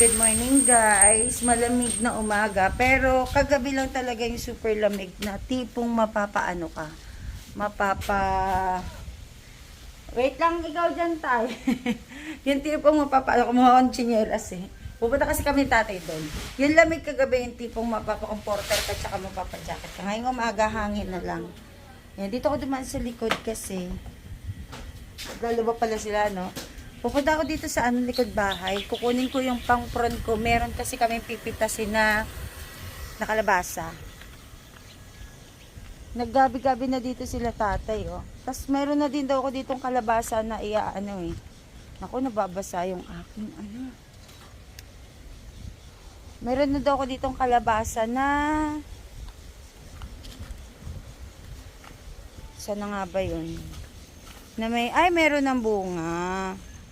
Good morning guys, malamig na umaga pero kagabi lang talaga yung super lamig na tipong mapapaano ka, wait lang ikaw dyan tayo. Yung tipong mapapaano ka, mga chinelas eh. Pupunta kasi kami tatay doon. Yung lamig kagabi yung tipong mapapakomporter ka tsaka mapapajacket ka. Ngayong umaga hangin na lang. Yan, dito ko dumaan sa likod kasi lalo pala sila no. Pupunta ako dito sa likod bahay. Kukunin ko yung pang-prawn ko. Meron kasi kami pipitasin na nakalabasa. Naggabi-gabi na dito sila tatay, oh. Tapos meron na din daw ako ditong kalabasa na iaano eh. Naku, nababasa yung aking ano. Meron na daw ako ditong kalabasa na saan na nga ba yun? Na meron ng bunga.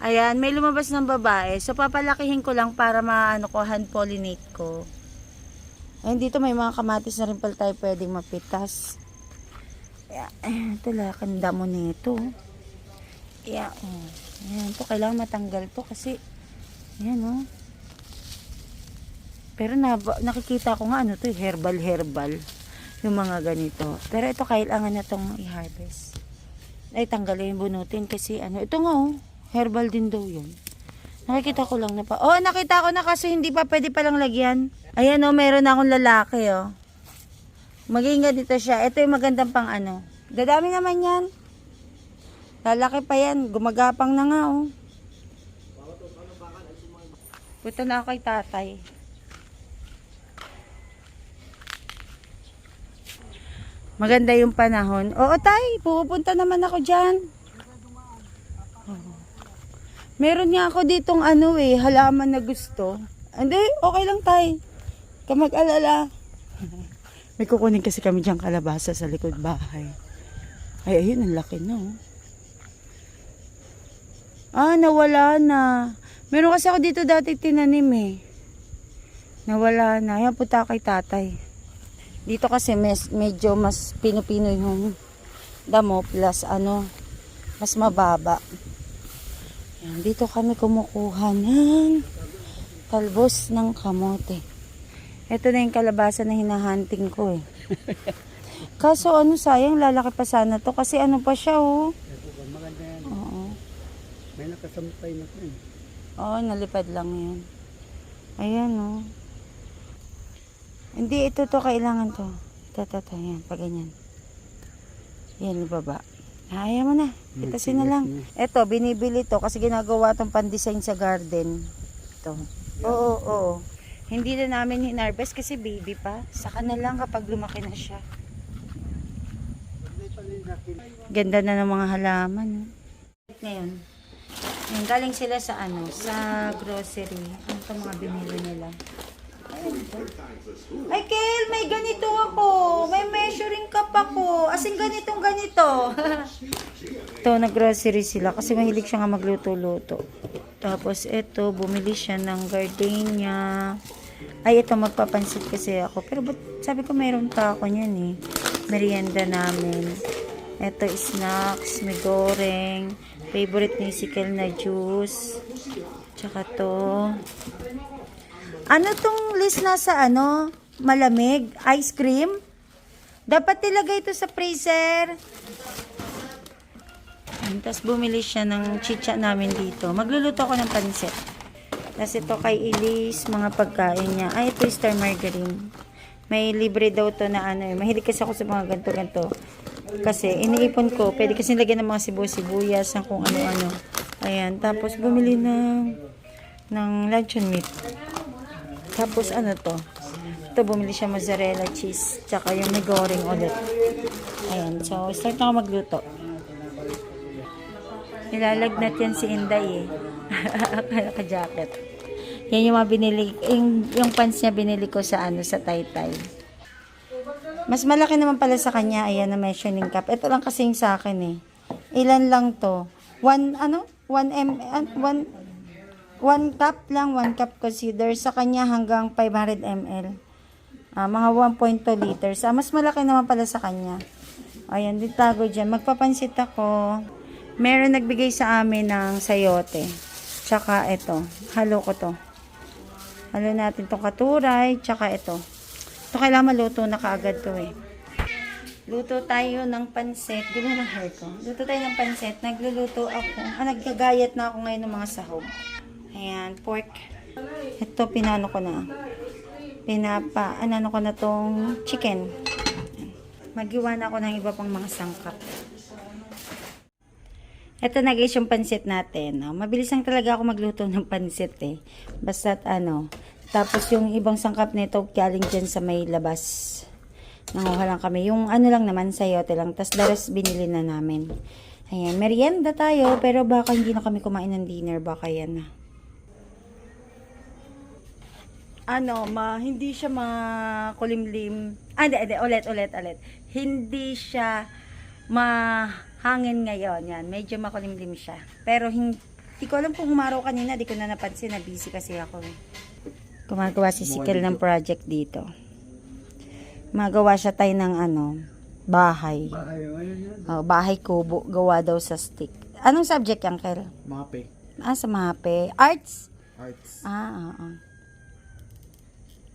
Ayan, may lumabas ng babae. So, papalakihin ko lang para maano ko, hand pollinate ko. Ayan, dito may mga kamatis na rin pala tayo pwedeng mapitas. Ayan, ito lang, kanda mo nito. Ayan, oh. Ayan, ito kailangan matanggal to kasi, ayan, oh. Pero nakikita ko nga, ano to, herbal. Yung mga ganito. Pero ito, kailangan na itong i-harvest. Ay, tanggalin, bunutin kasi, ano, ito nga, oh. Herbal din daw yun. Nakikita ko lang na pa. Oh, nakita ko na kasi hindi pa pwede palang lagyan. Ayan oh, meron na akong lalaki oh. Mag-iingat dito siya. Ito yung magandang pang ano. Dadami naman yan. Lalaki pa yan. Gumagapang na nga oh. Punta na ako kay tatay. Maganda yung panahon. Oo tay, pupunta naman ako dyan. Meron nga ako ditong ano eh, halaman na gusto. Hindi, okay lang tay. Kamag-alala. May kukunin kasi kami diyang kalabasa sa likod bahay. Ay, ayun, ang laki na oh. Ah, nawala na. Meron kasi ako dito dati tinanim eh. Nawala na. Ayan, punta kay tatay. Dito kasi medyo mas pino-pino yung damo plus ano, mas mababa. Yan, dito kami kumukuha ng talbos ng kamote. Ito na yung kalabasa na hinahunting ko eh. Kaso ano, sayang, lalaki pa sana to kasi ano pa siya oh. Maganda yan. Oo. May nakasampay na po yun. Oo, nalipad lang yan. Ayan oh. Hindi, ito to, kailangan to. Ito, yan, pag ganyan. Yan, ibaba. Ayaw mo na. Pitasin na lang. Ito, binibili to kasi ginagawa tong pan-design sa garden. Ito. Oo. Hindi na namin hinarvest kasi baby pa. Saka na lang kapag lumaki na siya. Ganda na ng mga halaman. Ngayon. Ngayon, galing sila sa ano, sa grocery. Ano ito mga binili nila? Ay, Kel, may ganito ako. May measuring cup ako. As in, ganito. Ito, nag-grocery sila kasi mahilig siya nga magluto-luto. Tapos, ito, bumili siya ng gardenia. Ay, ito, magpapansit kasi ako. Pero, sabi ko, mayroon pa ako niyan eh. Merienda namin. Ito, snacks, may goreng. Favorite ni si Kel na juice. Tsaka to. Ano tong list na sa ano? Malamig? Ice cream? Dapat ilagay ito sa freezer. Tapos bumili siya ng chicha namin dito. Magluluto ako ng pansit. Tapos ito kay Elise, mga pagkain niya. Ay, ito star margarine. May libre daw to na ano eh. Mahilig kasi ako sa mga ganto-ganto. Kasi iniipon ko. Pwede kasi lagyan ng mga sibuyas, ng kung ano-ano. Ayan. Tapos bumili ng luncheon meat. Tapos ano to? Ito, bumili siya mozzarella cheese. Tsaka yung may goreng ulit. Ayan. So, start na ako magluto. Nilalagnat yan si Inday eh. Naka-jacket. Yan yung mga binili. Yung pants niya binili ko sa ano, sa Taytay. Mas malaki naman pala sa kanya. Ayan na measuring cup. Ito lang kasing sa akin eh. Ilan lang to? 1 cup lang, 1 cup consider. Sa kanya hanggang 500 ml. Mga 1.2 liters. Mas malaki naman pala sa kanya. Ayan, ditago dyan. Magpapansit ako. Meron nagbigay sa amin ng sayote. Tsaka ito. Halo ko to. Halo natin itong katuray, tsaka ito. Ito kailangan maluto na kaagad to eh. Luto tayo ng pansit. Gulo ng hair ko. Luto tayo ng pansit. Nagluluto ako. Naggagayat na ako ngayon ng mga sahog. Ayan, pork. Ito, pinano ko na. Ano ko na tong chicken. Magiwa na ako ng iba pang mga sangkap. Ito na guys yung pansit natin. Mabilis lang talaga ako magluto ng pansit eh. Basta't ano. Tapos yung ibang sangkap nito galing dyan sa may labas. Nanguha lang kami. Yung ano lang naman, sayote lang. Tapos the rest binili na namin. Ayan, merienda tayo. Pero baka hindi na kami kumain ng dinner. Baka yan na. Hindi siya makulimlim. Hindi. Ulit. Hindi siya mahangin ngayon. Yan, medyo makulimlim siya. Pero hindi ko alam kung umaraw kanina. Di ko na napansin na busy kasi ako. Gumagawa si Sikel ng project dito. Magawa siya tayo ng bahay. Bahay kubo. Gawa daw sa stick. Anong subject yan, Kel? Mape. Sa mape. Arts? Arts.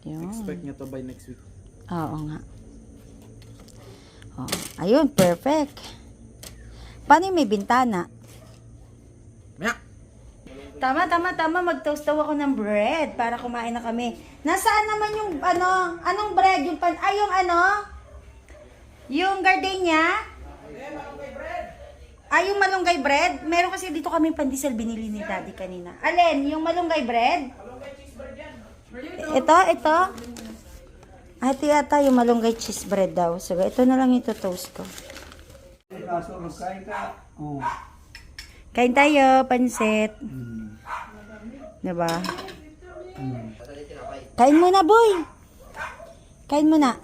Yun. Expect nyo to by next week. Oo nga. Ayun, perfect. Paano yung may bintana? Maya! Tama. Mag-toast daw ako ng bread para kumain na kami. Nasaan naman yung, anong bread? Yung yung gardenia? Yung malunggay bread? Meron kasi dito kami pandesal binili ni Daddy kanina. Alin? Yung malunggay bread? Ito? Ito yata yung malunggay cheese bread daw. So, ito na lang ito toast ko. Kain tayo, pansit. Diba? Kain mo na, boy. Kain mo na.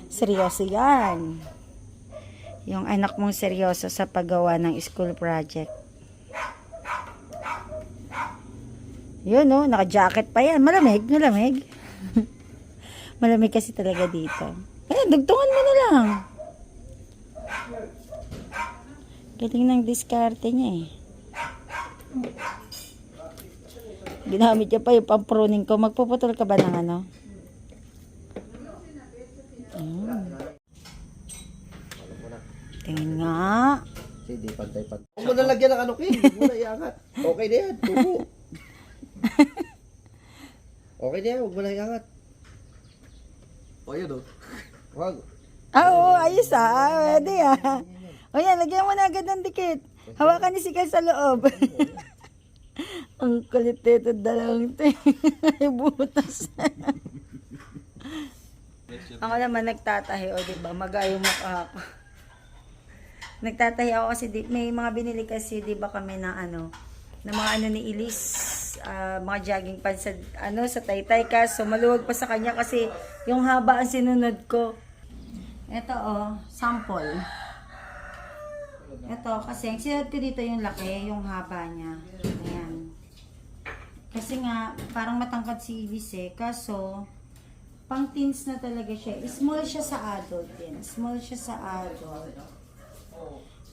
Seryoso yan. Yung anak mong seryoso sa paggawa ng school project. Yun, naka-jacket pa yan. Malamig. Malamig kasi talaga dito. Dugtungan mo na lang. Galing ng diskarte niya eh. Ginamit niya pa yung pampruning ko. Magpuputol ka ba ng Tingin nga. Hindi, pantay. Huwag mo na lagyan ng King. Huwag mo na iangat. Okay na yan. Tubo. Okay na yan. Huwag mo na iangat. O, yun Huwag. Oo, ayos pwede O yan, lagyan mo na agad ng dikit. Hawakan ni Sikel sa loob. Ang kulit nito dalawang ito. Ay, butas. Ako naman nagtatahi, diba? Magayo mukha ako. Nagtatahi ako kasi may mga binili kasi, diba kami na na mga ni Elise, mga jogging pants sa Taytay ka. So, maluwag pa sa kanya kasi yung haba ang sinunod ko. Ito sample. Ito, kasi ang sinunod ko dito yung laki, yung haba niya. Ayan. Kasi nga, parang matangkad si Elise kaso, pang teens na talaga siya. Small siya sa adult din.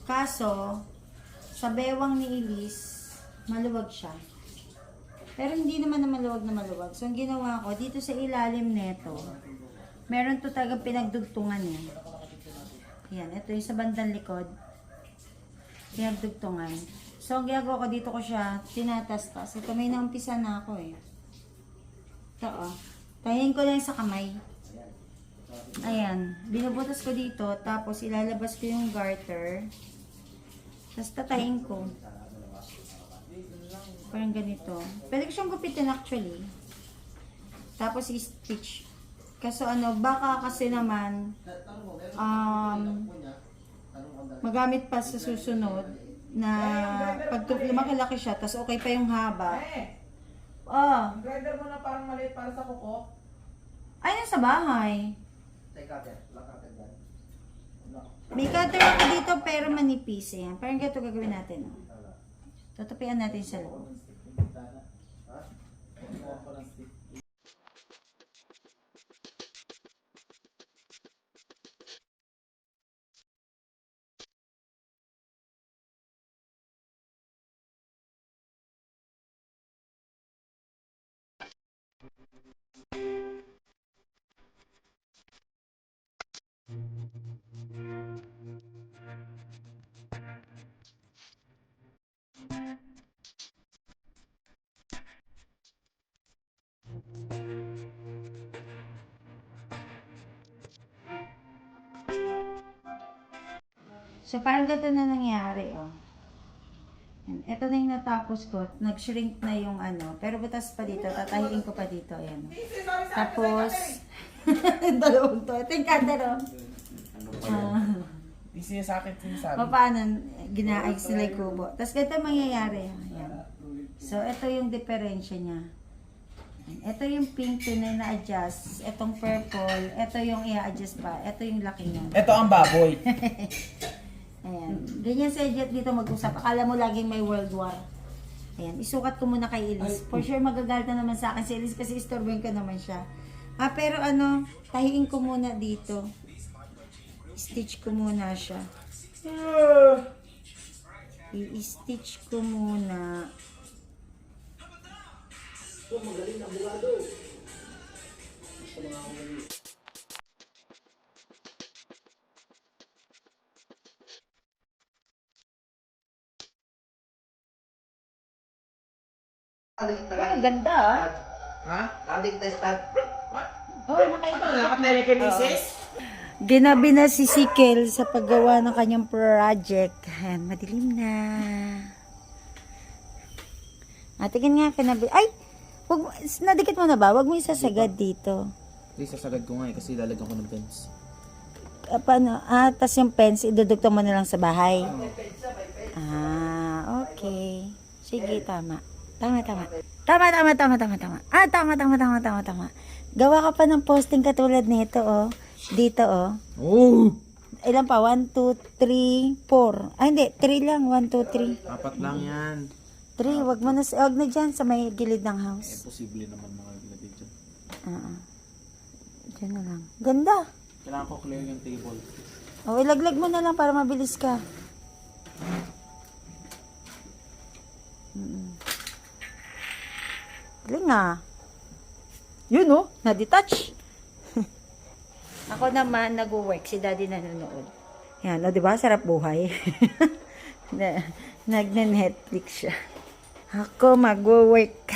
Kaso, sa bewang ni Elise, maluwag siya. Pero hindi naman na maluwag. So, ang ginawa ko, dito sa ilalim neto, meron to talagang pinagdugtungan eh. Yan, ito yung sa bandang likod. Pinagdugtungan. So, ang ginagawa ko, dito ko siya tinatastas. Ito, may naumpisa na ako eh. Ito tahiin ko lang sa kamay. Ayan. Binubutas ko dito, tapos ilalabas ko yung garter. Tapos tatahiin ko. Parang ganito. Pwede ko siyang gupitin actually. Tapos i-stitch. Kaso baka kasi naman magamit pa sa susunod na pag lumaki-laki siya, tapos okay pa yung haba. Grinder mo na parang maliit para sa kuko. Ay, nasa bahay. May cutter ako dito pero manipis yan. Parang ganito gagawin natin. Tutupian natin sa loob. So, parang ganito na nangyari, oh. Yan. Ito na yung natapos ko. Nag-shrink na yung ano. Pero butas pa dito. Tatahiin ko pa dito. Ayan. Tapos, dalawang to. Ito yung cutter, oh. Di siya sa akin sinasabi. Paano, ginaayos nila yung kubo. Tapos ganito mangyayari. Ayan. So, ito yung diferensya niya. Ito yung pink na na-adjust. Itong purple. Ito yung i-adjust pa. Ito yung laki niya. Ito ang baboy. Ayan. Ganyan sa Jet dito mag-usap. Akala mo laging may World War. Ayan. Isukat ko muna kay Elise. For sure magagalit na naman sa akin si Elise kasi istorbohin ko naman siya. Pero ano, tahiin ko muna dito. Stitch ko muna siya. I-stitch ko muna. Ang ganda ah. Ha? Adik testan. Oh, nakita. Dapat na rin kay Mrs. Ginabi na si Sikel sa paggawa ng kanyang project. Ayan, madilim na. Tingin nga, pinabi. Ay! Wag, nadikit mo na ba? Wag mo isasagad dito. Hindi, sasagad ko nga eh kasi lalagyan ko ng pens. Paano? Tas yung pens, idudugtong mo na lang sa bahay. Okay. Sige, tama. Tama. Tama. Gawa ka pa ng posting katulad nito, oh. Dito, oh. Oh! Ilan pa? 1, 2, 3, 4. Hindi. 3 lang. 1, 2, 3. Apat lang yan. 3. Wag na dyan sa may gilid ng house. Posible naman mga ilagay dyan. Dyan na lang. Ganda. Kailangan ko clear yung table. Ilaglag mo na lang para mabilis ka. Galing ah. Yun oh, na-detach. Ako naman nag-work, si daddy nanonood. Yan, o diba? Sarap buhay. Nag-Netflix siya. Ako mag-work.